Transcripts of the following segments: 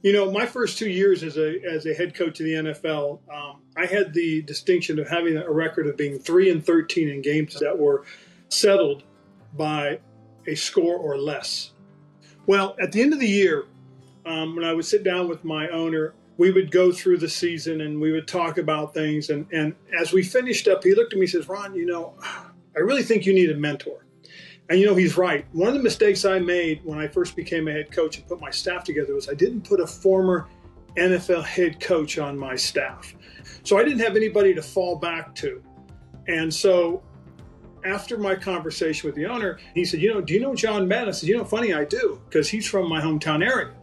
My first 2 years as a head coach of the NFL, I had the distinction of having a record of being 3-13 in games that were settled by a score or less. Well, at the end of the year, when I would sit down with my owner, we would go through the season and we would talk about things. And as we finished up, he looked at me and says, Ron, I really think you need a mentor. And he's right. One of the mistakes I made when I first became a head coach and put my staff together was I didn't put a former NFL head coach on my staff. So I didn't have anybody to fall back to. And so after my conversation with the owner, he said, do you know John Madden? I said, funny, I do, because he's from my hometown area.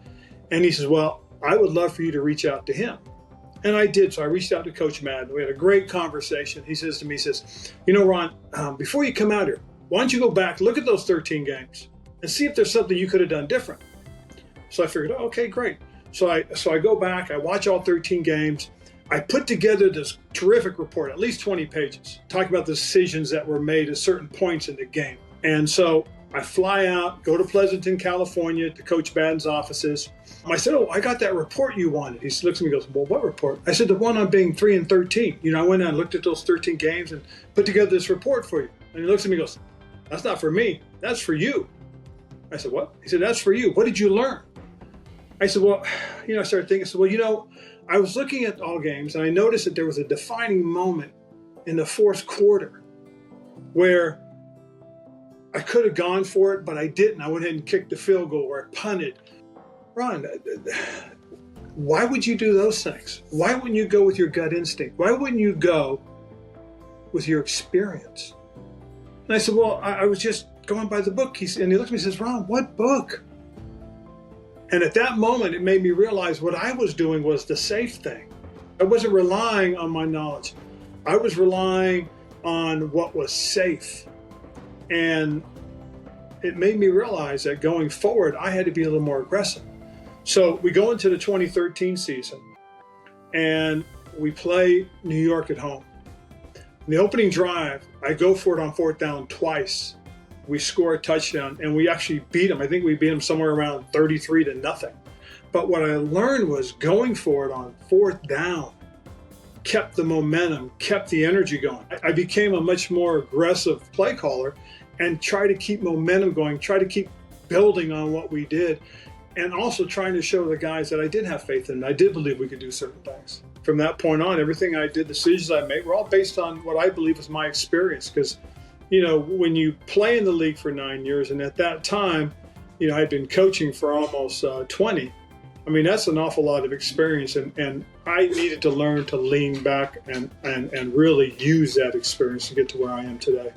And he says, well, I would love for you to reach out to him. And I did. So I reached out to Coach Madden. We had a great conversation. He says to me, Ron, before you come out here, why don't you go back, look at those 13 games and see if there's something you could have done different. So I figured, okay, great. So I go back, I watch all 13 games. I put together this terrific report, at least 20 pages, talking about the decisions that were made at certain points in the game. And so I fly out, go to Pleasanton, California, to Coach Madden's offices. I said, I got that report you wanted. He looks at me and goes, well, what report? I said, the one on being 3-13. I went out and looked at those 13 games and put together this report for you. And he looks at me and goes, that's not for me. That's for you. I said, what? He said, that's for you. What did you learn? I said, well, I started thinking, I was looking at all games and I noticed that there was a defining moment in the fourth quarter where I could have gone for it, but I didn't. I went ahead and kicked the field goal or I punted. Ron, why would you do those things? Why wouldn't you go with your gut instinct? Why wouldn't you go with your experience? And I said, well, I was just going by the book. And he looked at me and says, Ron, what book? And at that moment, it made me realize what I was doing was the safe thing. I wasn't relying on my knowledge. I was relying on what was safe. And it made me realize that going forward, I had to be a little more aggressive. So we go into the 2013 season and we play New York at home. In the opening drive, I go for it on fourth down twice. We score a touchdown and we actually beat them. I think we beat them somewhere around 33-0. But what I learned was going for it on fourth down kept the momentum, kept the energy going. I became a much more aggressive play caller and try to keep momentum going, try to keep building on what we did, and also trying to show the guys that I did have faith in. I did believe we could do certain things. From that point on, everything I did, the decisions I made, were all based on what I believe was my experience. Because, when you play in the league for 9 years, and at that time, I'd been coaching for almost 20. I mean, that's an awful lot of experience. And I needed to learn to lean back and really use that experience to get to where I am today.